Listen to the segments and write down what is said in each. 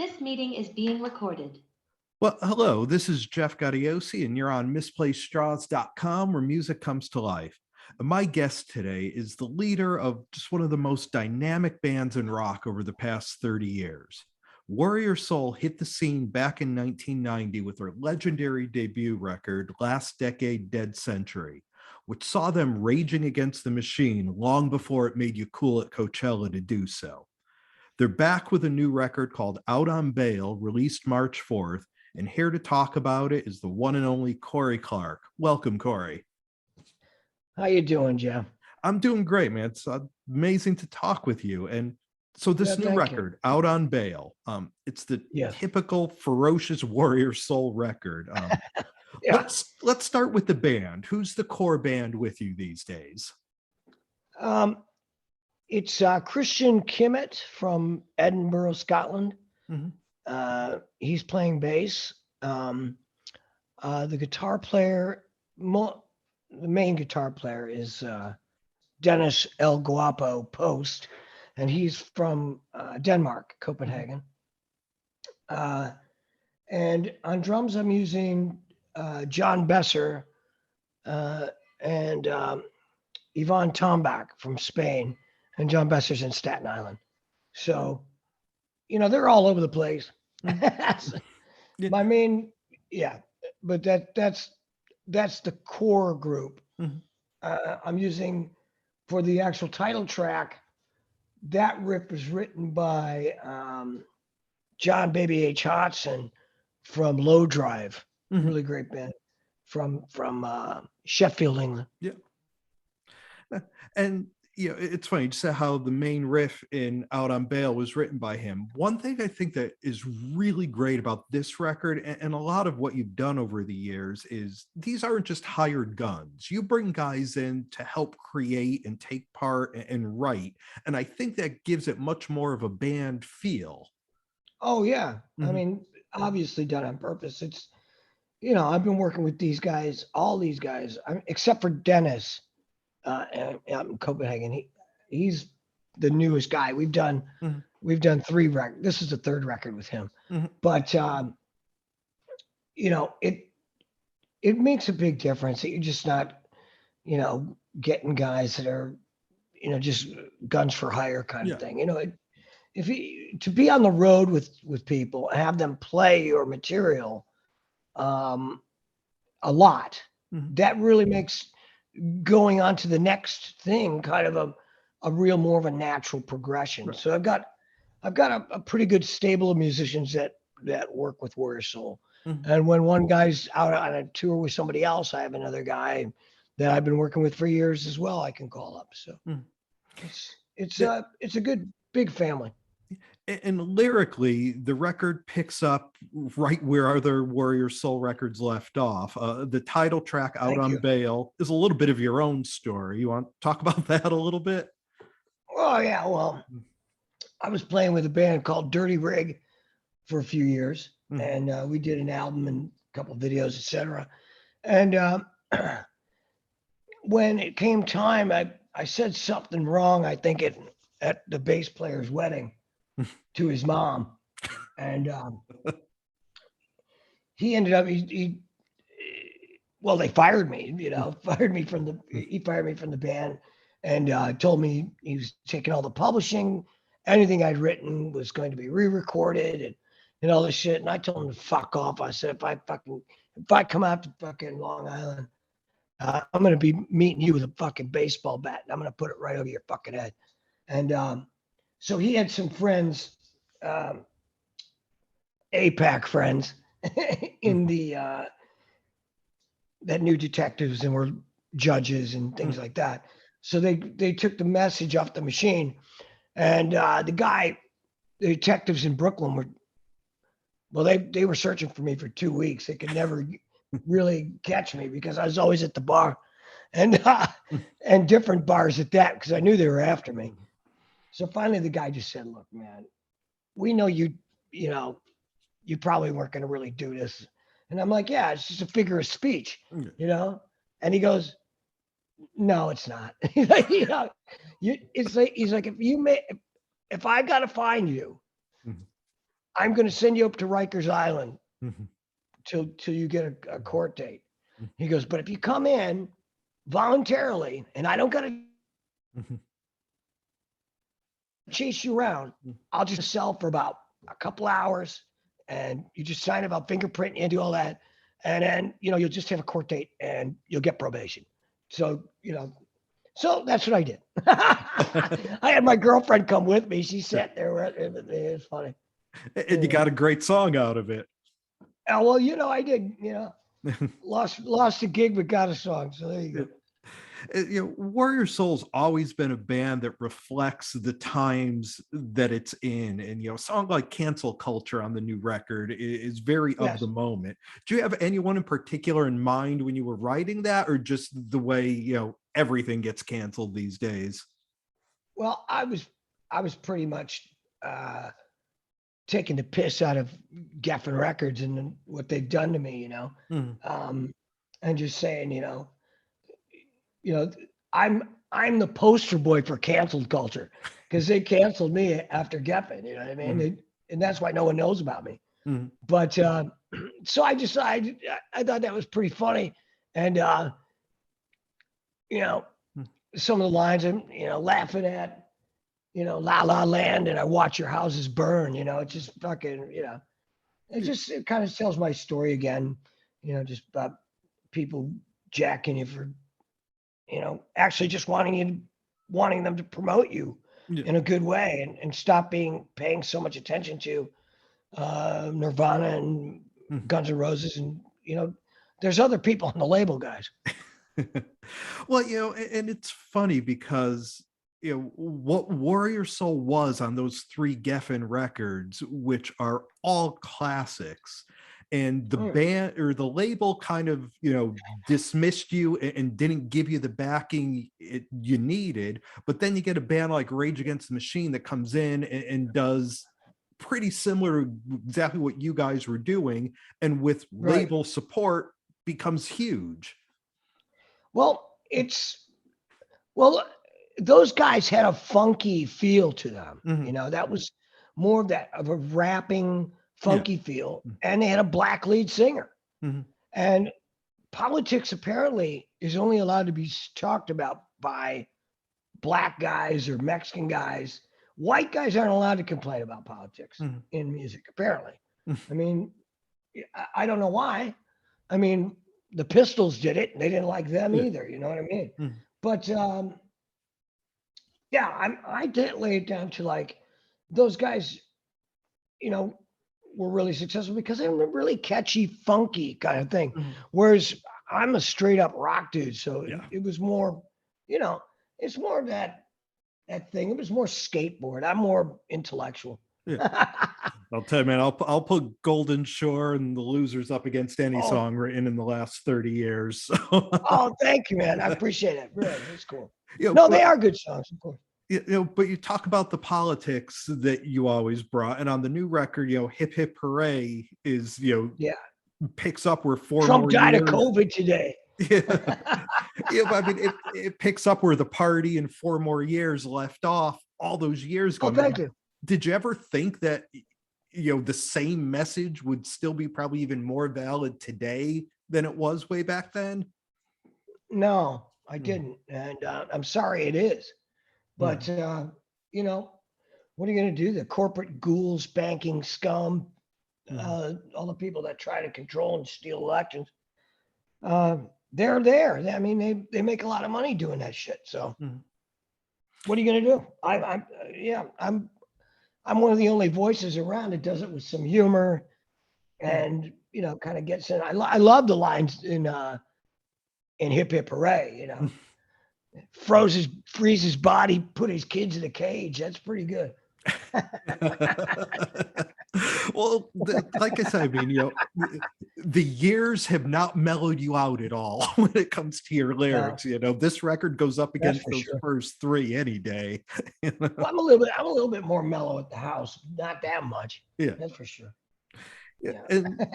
This meeting is being recorded. Well, hello, this is Jeff Gaudiosi, and you're on misplacedstraws.com, where music comes to life. My guest today is the leader of just one of the most dynamic bands in rock over the past 30 years. Warrior Soul hit the scene back in 1990 with their legendary debut record, Last Decade Dead Century, which saw them raging against the machine long before it made you cool at Coachella to do so. They're back with a new record called Out on Bail, released March 4th. And here to talk about it is the one and only Kory Clarke. Welcome, Kory. How you doing, Jeff? I'm doing great, man. It's amazing to talk with you. And so this new record, Out on Bail, it's the typical ferocious Warrior Soul record. Let's start with the band. Who's the core band with you these days? It's Christian Kimmett from Edinburgh, Scotland. Mm-hmm. He's playing bass. The guitar player, the main guitar player is Dennis El Guapo Post, and he's from Denmark, Copenhagen. And on drums, I'm using John Besser and Yvonne Tombach from Spain, and John Besser's in Staten Island. So, they're all over the place. My main, but that's the core group. Mm-hmm. I'm using for the actual title track. That riff was written by John Baby H. Hodson from Low Drive, mm-hmm. Really great band from Sheffield, England. Yeah, and it's funny just how the main riff in Out on Bail was written by him. One thing I think that is really great about this record and a lot of what you've done over the years is these aren't just hired guns. You bring guys in to help create and take part and write. And I think that gives it much more of a band feel. Oh, yeah. Mm-hmm. I mean, obviously done on purpose. It's, I've been working with these guys, all these guys, except for Dennis. In Copenhagen, he's the newest guy. We've done 3 records. This is the 3rd record with him. Mm-hmm. But it makes a big difference that you're just not getting guys that are just guns for hire kind of thing. If to be on the road with people and have them play your material a lot, that really makes going on to the next thing kind of a real more of a natural progression. Right. So I've got a pretty good stable of musicians that work with Warrior Soul. Mm-hmm. And when one guy's out on a tour with somebody else, I have another guy that I've been working with for years as well I can call up. So it's a good big family. And lyrically, the record picks up right where other Warrior Soul records left off. The title track, Out on Bail, is a little bit of your own story. You want to talk about that a little bit? Oh, yeah. Well, I was playing with a band called Dirty Rig for a few years, and we did an album and a couple of videos, etc. And when it came time, I said something wrong, I think at the bass player's wedding. To his mom, and he ended up they fired me. He fired me from the band, and told me he was taking all the publishing. Anything I'd written was going to be re-recorded and all this shit. And I told him to fuck off. I said, if I come out to fucking Long Island, I'm gonna be meeting you with a fucking baseball bat, and I'm gonna put it right over your fucking head. And so he had some friends, APAC friends, in the that knew detectives and were judges and things like that. So they took the message off the machine, and the detectives in Brooklyn they were searching for me for 2 weeks. They could never really catch me because I was always at the bar, and different bars at that, because I knew they were after me. So finally, the guy just said, "Look, man, we know you probably weren't going to really do this." And I'm like, "Yeah, it's just a figure of speech, And he goes, "No, it's not." He's like, it's like, he's like, if I got to find you, I'm going to send you up to Rikers Island Mhm. till you get a court date. Mhm. He goes, but if you come in voluntarily and I don't got to Mhm. chase you around, Mhm. I'll just sell for about a couple hours and you just sign about fingerprint and do all that. And then, you'll just have a court date and you'll get probation. So, so that's what I did. I had my girlfriend come with me. She sat there. It's funny. And you got a great song out of it. Oh, well, I did, lost the gig, but got a song. So there you go. Warrior Soul's always been a band that reflects the times that it's in, and a song like Cancel Culture on the new record is very of Yes. the moment. Do you have anyone in particular in mind when you were writing that, or just the way everything gets canceled these days? Well, I was pretty much taking the piss out of Geffen Records and what they've done to me, Mhm. and just saying, you know, I'm the poster boy for canceled culture because they canceled me after Geffen, you know what I mean? Mhm. And that's why no one knows about me. Mhm. But so I decided I thought that was pretty funny, and you know, Mhm. some of the lines I'm laughing at, La La Land, and I watch your houses burn. It just fucking, it kind of tells my story again. Just about people jacking you for actually just wanting them to promote you Yeah. in a good way and stop paying so much attention to Nirvana and Mhm. Guns N' Roses and there's other people on the label, guys. Well, and it's funny because what Warrior Soul was on those three Geffen records, which are all classics, and the Mm, band or the label kind of dismissed you and didn't give you the backing you needed. But then you get a band like Rage Against the Machine that comes in and does pretty similar to exactly what you guys were doing, and with right. label support becomes huge. Well, well, those guys had a funky feel to them. Mhm. That was more of a rapping Yeah. funky feel, and they had a black lead singer. Mhm. And politics apparently is only allowed to be talked about by black guys or Mexican guys. White guys aren't allowed to complain about politics Mhm. in music, apparently. Mhm. I mean, I don't know why. I mean, the Pistols did it, and they didn't like them Yeah. either. You know what I mean? Mhm. But yeah, I did lay it down to like those guys, you know, were really successful because they were really catchy, funky kind of thing. Mhm. Whereas I'm a straight up rock dude, so Yeah. it was more, you know, it's more of that thing. It was more skateboard. I'm more intellectual. Yeah. I'll tell you, man, I'll put Golden Shore and the Losers up against any Oh, song written in the last 30 years. So, oh, thank you, man. I appreciate it. Really, it's cool. No, they but are good songs, of course. but you talk about the politics that you always brought, and on the new record, Hip Hip Hooray is Yeah. picks up where four Trump more died of years. COVID today. Yeah. Yeah, but I mean, it picks up where the party and four more years left off all those years ago. Oh, I mean, thank you. did you ever think that the same message would still be probably even more valid today than it was way back then? No, I Mhm. didn't, and I'm sorry it is. But Mhm. you know, what are you going to do? The corporate ghouls, banking scum, Mhm. all the people that try to control and steal elections, uh, they're there. I mean, they make a lot of money doing that shit. So Mhm. what are you going to do? Yeah, I'm one of the only voices around that does it with some humor Mhm. and kind of gets in. I love the lines in Hip Hip Hooray. Freeze his body, put his kids in a cage. That's pretty good. Well, like I said, I mean, the years have not mellowed you out at all when it comes to your No, lyrics. This record goes up that's against for those sure. first three any day. Well, I'm a little bit more mellow at the house. Not that much. Yeah. That's for sure. Yeah. Yeah. And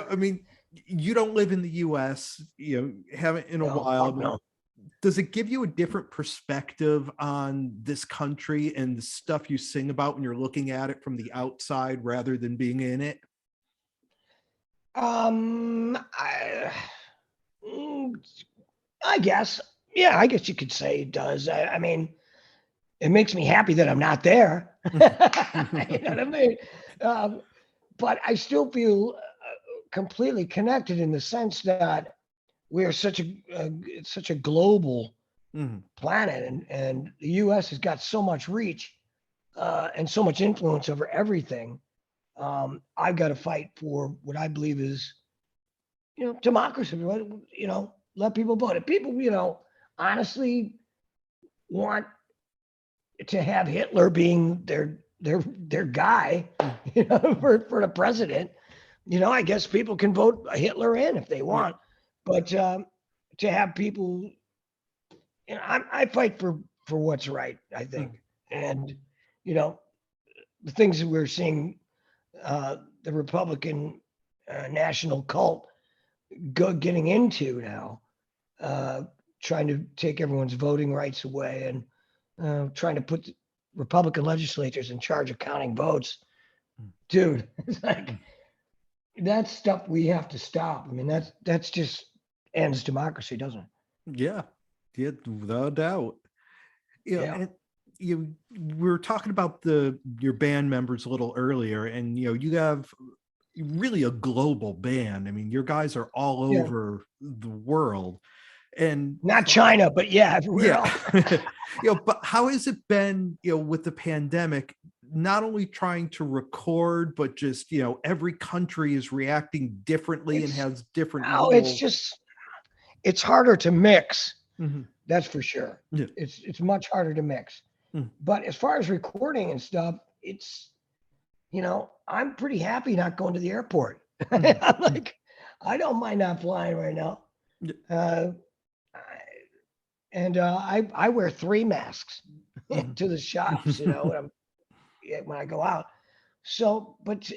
I mean, you don't live in the US, haven't in a No, while. I fuck mean, no. does it give you a different perspective on this country and the stuff you sing about when you're looking at it from the outside rather than being in it? I, mm, I guess, yeah, I guess you could say it does. I mean, it makes me happy that I'm not there. You know what I mean? Um, but I still feel completely connected in the sense that we are such a global Mhm. planet, and the U.S. has got so much reach and so much influence over everything. I've got to fight for what I believe is, democracy. Let people vote. If people, honestly want to have Hitler being their guy, for the president, I guess people can vote Hitler in if they Yeah. want. But to have people, I fight for what's right, I Mhm. think, and you know, the things that we're seeing, the Republican national cult getting into now, uh, trying to take everyone's voting rights away and trying to put Republican legislators in charge of counting votes. Dude, it's like that's stuff we have to stop. I mean, that's just ends democracy, doesn't it? Yeah. Yeah, without a doubt. Yeah. And we were talking about your band members a little earlier, and you have really a global band. I mean, your guys are all Yeah. over the world. And Not China, but yeah, everywhere yeah, else. but how has it been, with the pandemic, not only trying to record, but just, every country is reacting differently and It's has different oh, it's little. just it's harder to mix. Mhm. That's for sure. Yeah. It's much harder to mix. Mm. But as far as recording and stuff, I'm pretty happy not going to the airport. Mhm. I'm like, I don't mind not flying right now. Yeah. Uh, I wear 3 masks Mhm. to the shops, when I go out. So, but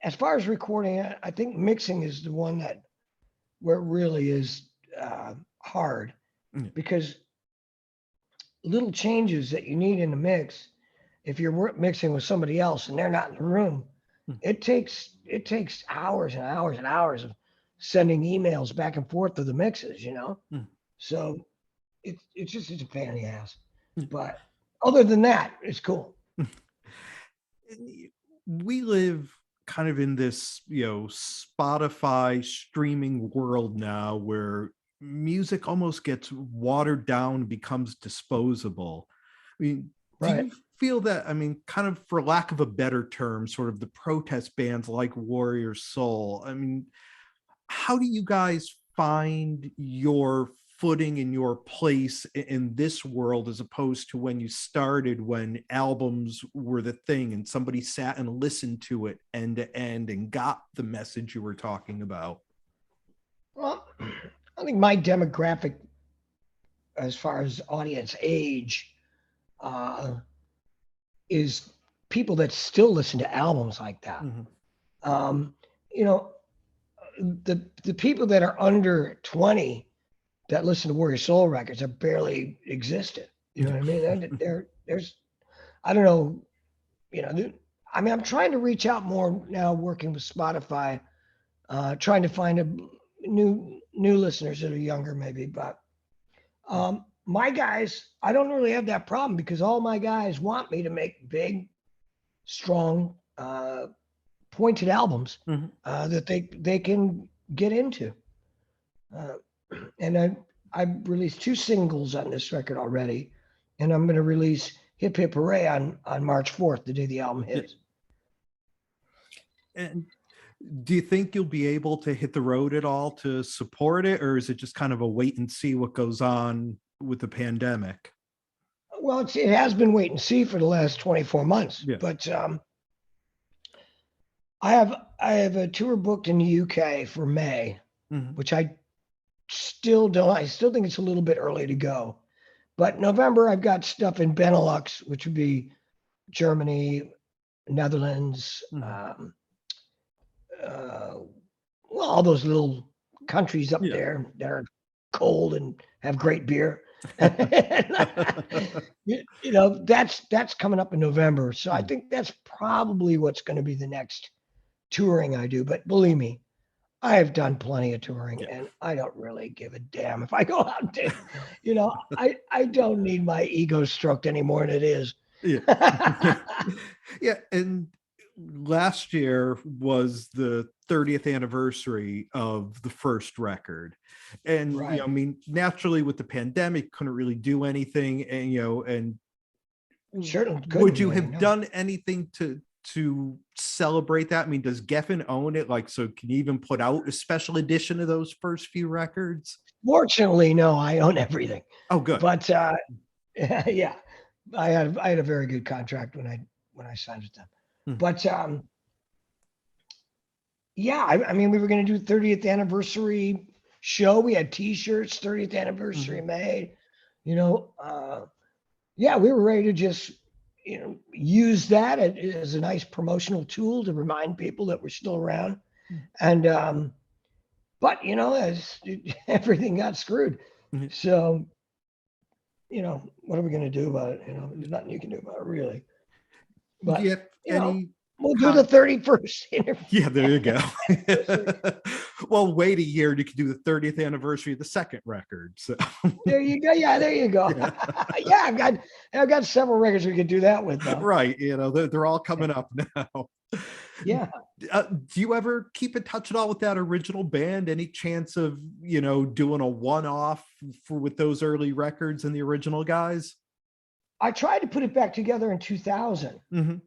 as far as recording, I think mixing is the one that where it really is hard Yeah. because little changes that you need in the mix, if you're mixing with somebody else and they're not in the room, Mm. it takes hours and hours and hours of sending emails back and forth to the mixes. Mm. So it's a pain in the ass. Mm. But other than that, it's cool. We live kind of in this, Spotify streaming world now where music almost gets watered down, becomes disposable. I mean, do Right. you feel that, I mean, kind of for lack of a better term, sort of the protest bands like Warrior Soul, I mean, how do you guys find your footing and your place in this world as opposed to when you started, when albums were the thing and somebody sat and listened to it end to end and got the message you were talking about? Well, I think my demographic, as far as audience age, uh, is people that still listen to albums like that. Mhm. Um, you know, the people that are under 20 that listen to Warrior Soul records are barely existent. You know what I mean? There's I don't know. I mean, I'm trying to reach out more now, working with Spotify, trying to find new listeners that are younger, maybe. But my guys, I don't really have that problem because all my guys want me to make big, strong, pointed albums Mhm. that they can get into. Uh, and I released 2 singles on this record already, and I'm going to release Hip Hip Hooray on March 4th, the day the album Yeah. hits. And do you think you'll be able to hit the road at all to support it, or is it just kind of a wait and see what goes on with the pandemic? Well, it has been wait and see for the last 24 months, Yeah. but I have a tour booked in the UK for May, Mhm. which I still think it's a little bit early to go. But November, I've got stuff in Benelux, which would be Germany, Netherlands, Mhm. uh, well, all those little countries up Yeah. there that are cold and have great beer. That's coming up in November. So I think that's probably what's going to be the next touring I do. But believe me, I have done plenty of touring, and I don't really give a damn if I go out and do, I don't need my ego stroked any more than it is. Yeah. Yeah. And last year was the 30th anniversary of the first record. And, Right. I mean, naturally with the pandemic, couldn't really do anything. And, and Certainly couldn't would you really, have no. done anything to celebrate that? I mean, does Geffen own it? Like, so can you even put out a special edition of those first few records? Fortunately, no, I own everything. Oh, good. But yeah, I had a very good contract when I signed with them. But yeah, I mean, we were going to do 30th anniversary show. We had T-shirts, 30th anniversary made. Yeah, we were ready to just use that as a nice promotional tool to remind people that we're still around. And but as everything got screwed, so what are we going to do about it? There's nothing you can do about it, really. But Do you have any we'll do the 31st interview. Yeah, there you go. Well, wait a year, you can do the 30th anniversary of the second record. So There you go. Yeah, there you go. Yeah, I've got several records we could do that with, though. Right, they're all coming up now. Yeah. Do you ever keep in touch at all with that original band? Any chance of doing a one-off with those early records and the original guys? I tried to put it back together in 2000. And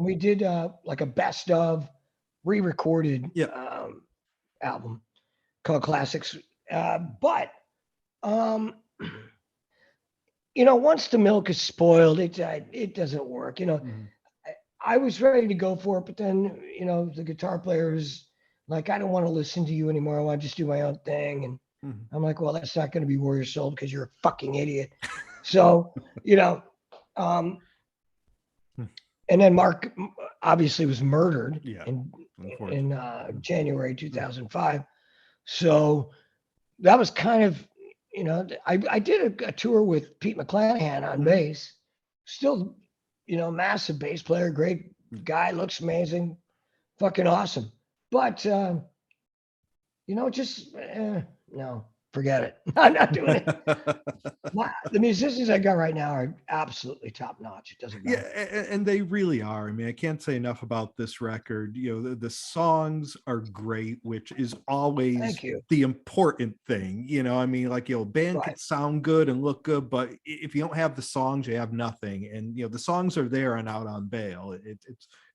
we did like a best of re-recorded album called Classics. But once the milk is spoiled, it doesn't work. I was ready to go for it, but then the guitar player was like, I don't want to listen to you anymore. I want to just do my own thing. And I'm like, well, that's not going to be Warrior Soul because you're a fucking idiot. So and then Mark obviously was murdered in January 2005. So that was kind of, I did a tour with Pete McClanahan on bass. Still, massive bass player, great guy, looks amazing, fucking awesome. But, no, forget it. I'm not doing it. The musicians I got right now are absolutely top notch. It doesn't matter. Yeah, and they really are. I mean, I can't say enough about this record. The songs are great, which is always the important thing. I mean, like, band can sound good and look good, but if you don't have the songs, you have nothing. And the songs are there and Out on Bail.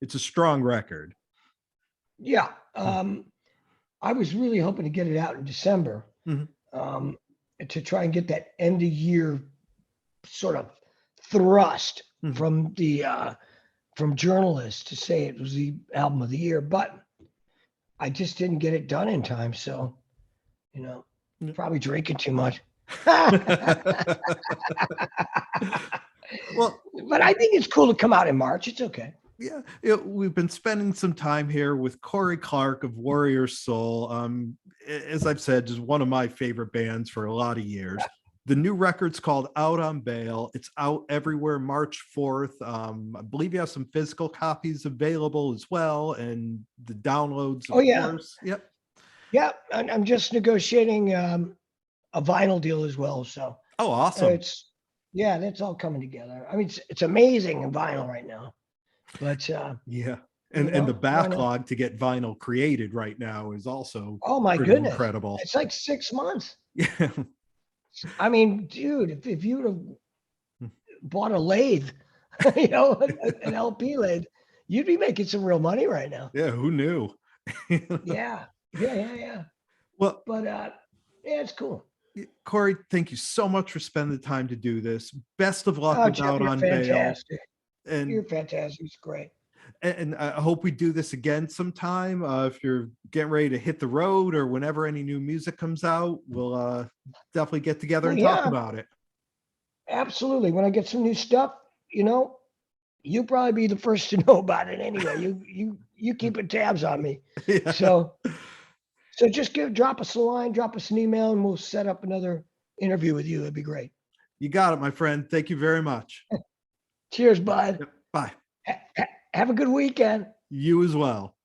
It's a strong record. Yeah. I was really hoping to get it out in December. To try and get that end of year sort of thrust from journalists to say it was the album of the year, but I just didn't get it done in time. So, probably drinking too much. Well, but I think it's cool to come out in March. It's okay. Yeah, we've been spending some time here with Kory Clarke of Warrior Soul. As I've said, just one of my favorite bands for a lot of years. The new record's called Out on Bail. It's out everywhere March 4th. I believe you have some physical copies available as well, and the downloads, of course. Yep. Yeah, I'm just negotiating a vinyl deal as well. So. Oh, awesome. That's all coming together. I mean, it's amazing in vinyl right now. But yeah, and the backlog to get vinyl created right now is also my goodness, incredible. It's like 6 months. Yeah, I mean, dude, if you would have bought a lathe, an LP lathe, you'd be making some real money right now. Yeah, who knew? Yeah. Well, but it's cool. Kory, thank you so much for spending the time to do this. Best of luck with Jeff, Out on fantastic. Bail. And you're fantastic. It's great. And I hope we do this again sometime. If you're getting ready to hit the road or whenever any new music comes out, we'll definitely get together and talk about it. Absolutely. When I get some new stuff, you'll probably be the first to know about it anyway. You keeping tabs on me. So So just drop us a line, drop us an email, and we'll set up another interview with you. It'd be great. You got it, my friend. Thank you very much. Cheers, bud. Bye. Have a good weekend. You as well.